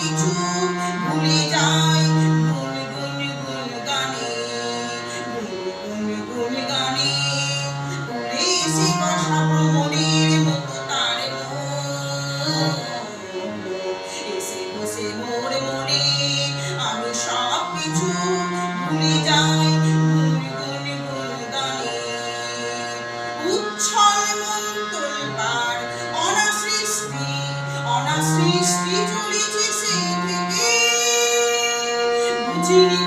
কিছু ভুলে যাই গুন গুন গুন গানে, গুন গুন গুন গানে। উড়ে এসে বসা ভ্রমণের মতো তার এসে বসে মোর মনে, আমি সব কিছু ভুলে যাই গুন গুন গুন গানে। উচ্ছল মন তোলবার অনাসৃষ্টি চলেছে সে থেকে, বুঝিনি